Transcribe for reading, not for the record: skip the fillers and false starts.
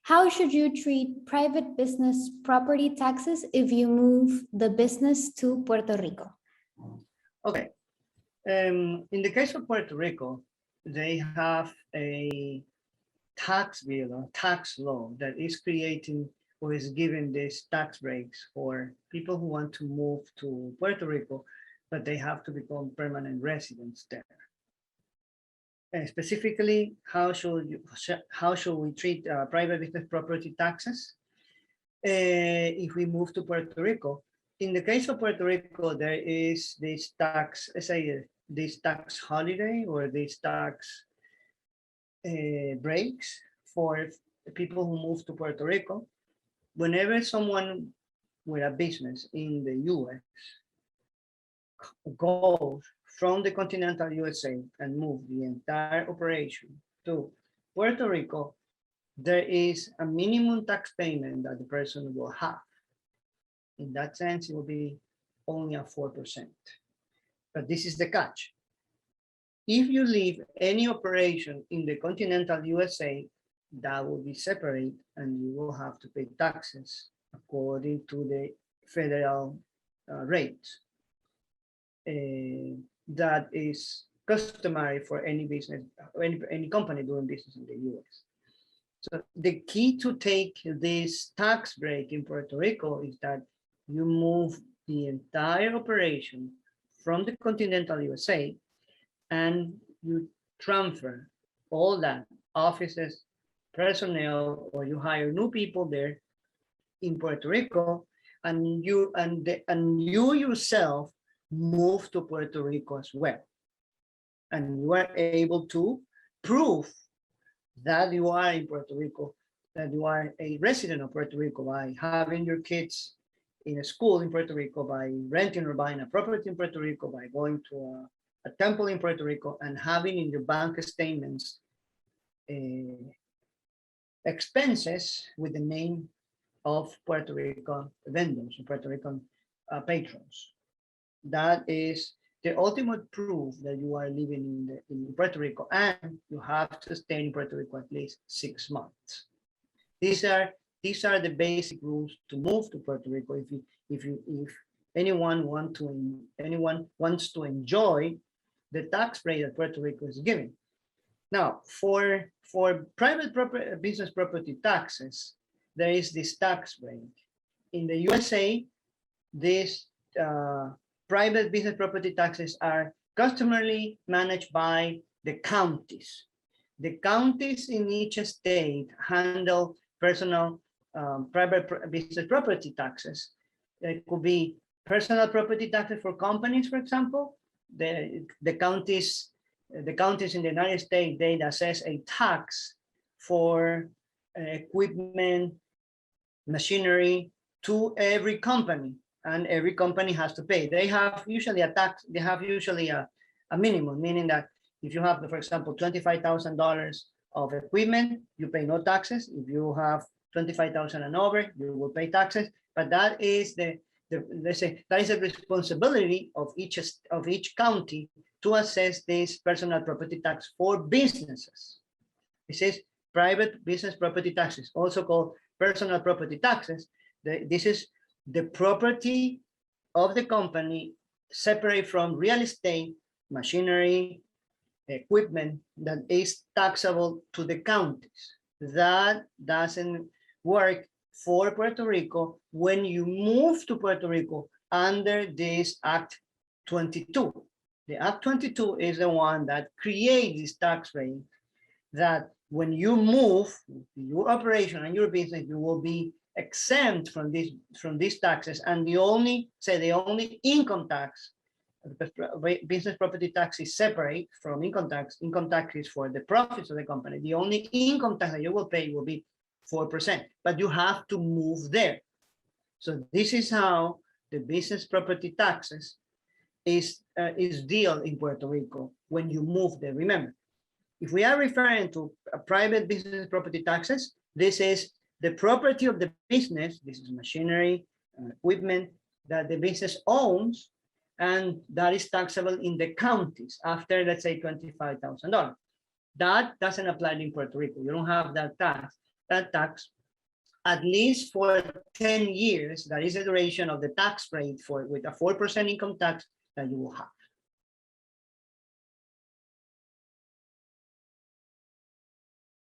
How should you treat private business property taxes if you move the business to Puerto Rico? Okay. In the case of Puerto Rico, they have a tax bill or tax law that is creating or is giving these tax breaks for people who want to move to Puerto Rico, but they have to become permanent residents there. And specifically, how should we treat private business property taxes if we move to Puerto Rico? In the case of Puerto Rico, there is this tax, this tax holiday or this tax breaks for people who move to Puerto Rico. Whenever someone with a business in the US goes from the continental USA and move the entire operation to Puerto Rico, there is a minimum tax payment that the person will have. In that sense, it will be only a 4%. But this is the catch. If you leave any operation in the continental USA, that will be separate and you will have to pay taxes according to the federal rate. That is customary for any business, any company doing business in the US. So the key to take this tax break in Puerto Rico is that you move the entire operation from the continental USA and you transfer all that offices, personnel, or you hire new people there in Puerto Rico, and you yourself move to Puerto Rico as well. And you are able to prove that you are in Puerto Rico, that you are a resident of Puerto Rico by having your kids in a school in Puerto Rico, by renting or buying a property in Puerto Rico, by going to a temple in Puerto Rico, and having in your bank statements expenses with the name of Puerto Rican vendors, Puerto Rican patrons. That is the ultimate proof that you are living in Puerto Rico, and you have to stay in Puerto Rico at least 6 months. These are the basic rules to move to Puerto Rico. If anyone wants to enjoy the tax break that Puerto Rico is giving. Now, for private business property taxes, there is this tax break. In the USA, these private business property taxes are customarily managed by the counties. The counties in each state handle personal private business property taxes. It could be personal property taxes for companies, for example. The counties in the United States, they assess a tax for equipment, machinery to every company, and every company has to pay. They have usually a tax, they have usually a minimum, meaning that if you have, for example, $25,000 of equipment, you pay no taxes. If you have 25,000 and over, you will pay taxes. But that is let's say that is a responsibility of each county to assess this personal property tax for businesses. This is private business property taxes, also called personal property taxes. This is the property of the company separate from real estate, machinery, equipment that is taxable to the counties. That doesn't work for Puerto Rico when you move to Puerto Rico under this Act 22. The Act 22 is the one that creates this tax rate that when you move your operation and your business, you will be exempt from these taxes, and the only income tax, business property tax is separate from income tax. Income tax is for the profits of the company. The only income tax that you will pay will be 4%, but you have to move there. So this is how the business property taxes is dealt in Puerto Rico when you move there. Remember, if we are referring to private business property taxes, this is the property of the business. This is machinery, equipment that the business owns, and that is taxable in the counties after, let's say, $25,000. That doesn't apply in Puerto Rico. You don't have that tax. That tax at least for 10 years, that is the duration of the tax rate for with a 4% income tax that you will have.